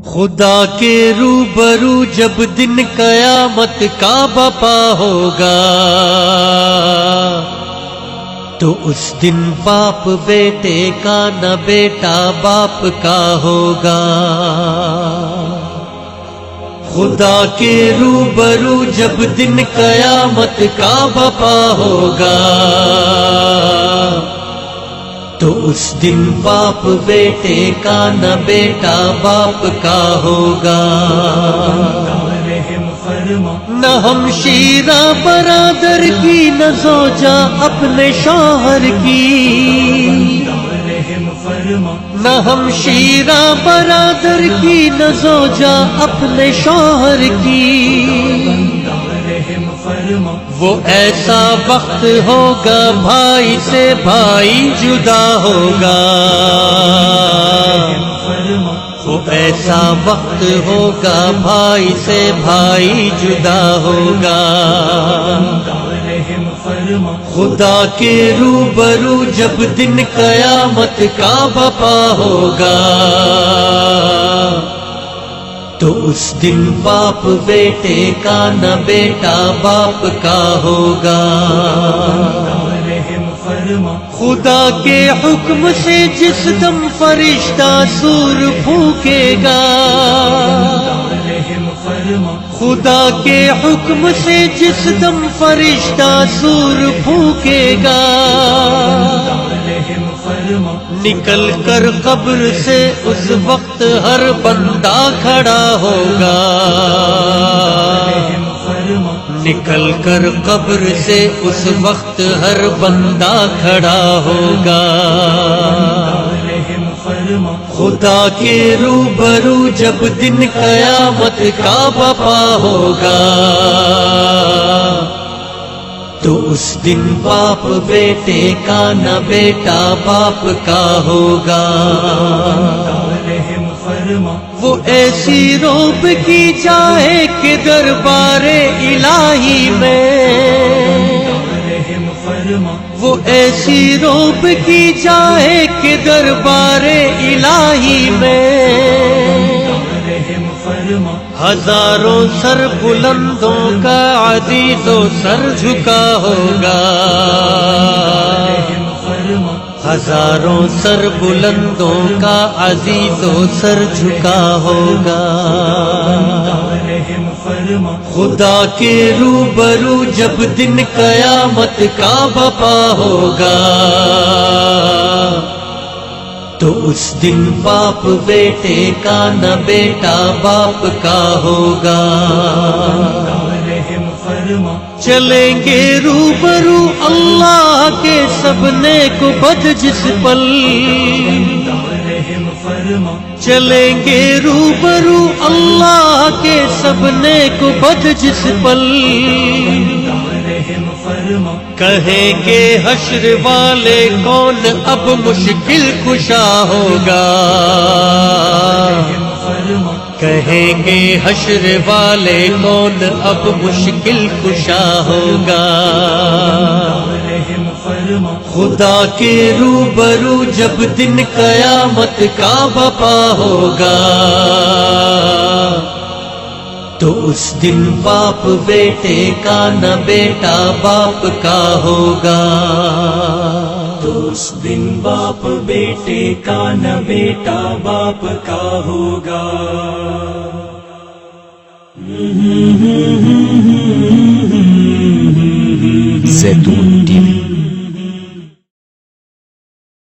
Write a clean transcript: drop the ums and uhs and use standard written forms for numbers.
خدا کے روبرو جب دن قیامت کا بپا ہوگا تو اس دن باپ بیٹے کا نہ بیٹا باپ کا ہوگا۔ خدا کے روبرو جب دن قیامت کا بپا ہوگا تو اس دن باپ بیٹے کا نہ بیٹا باپ کا ہوگا۔ نہ ہم شیرہ برادر کی نہ زوجہ اپنے شوہر کی، نہ ہم شیرہ برادر کی نہ زوجہ اپنے شوہر کی۔ وہ ایسا وقت ہوگا بھائی سے بھائی جدا ہوگا، وہ ایسا وقت ہوگا بھائی سے بھائی جدا ہوگا۔ خدا کے روبرو جب دن قیامت کا بپا ہوگا تو اس دن باپ بیٹے کا نہ بیٹا باپ کا ہوگا۔ خدا کے حکم سے جس دم فرشتہ سور پھونکے گا، خدا کے حکم سے جس دم فرشتہ سور پھونکے گا، نکل کر قبر سے اس وقت ہر بندہ کھڑا ہوگا، نکل کر قبر سے اس وقت ہر بندہ کھڑا ہوگا۔ خدا کے روبرو جب دن قیامت کا بپا ہوگا تو اس دن باپ بیٹے کا نہ بیٹا باپ کا ہوگا۔ وہ ایسی روب کی جائے کہ دربار الہی میں، وہ ایسی روب کی جائے کہ دربار الہی میں، ہزاروں سر بلندوں کا عزیز و سر جھکا ہوگا، ہزاروں سر بلندوں کا عزیز و سر جھکا ہوگا۔ خدا کے روبرو جب دن قیامت کا بپا ہوگا تو اس دن باپ بیٹے کا نہ بیٹا باپ کا ہوگا۔ چلیں گے روبرو اللہ کے سب نیک بد جس پل، چلیں گے روبرو اللہ کے سب نیک بد جس پل، کہیں گے حشر والے کون اب مشکل کشا ہوگا، کہیں گے حشر والے کون اب مشکل کشا ہوگا۔ خدا کے روبرو جب دن قیامت کا بپا ہوگا تو اس دن باپ بیٹے کا نہ بیٹا باپ کا ہوگا، تو اس دن باپ بیٹے کا نہ بیٹا باپ کا ہوگا۔ زیتون ٹی وی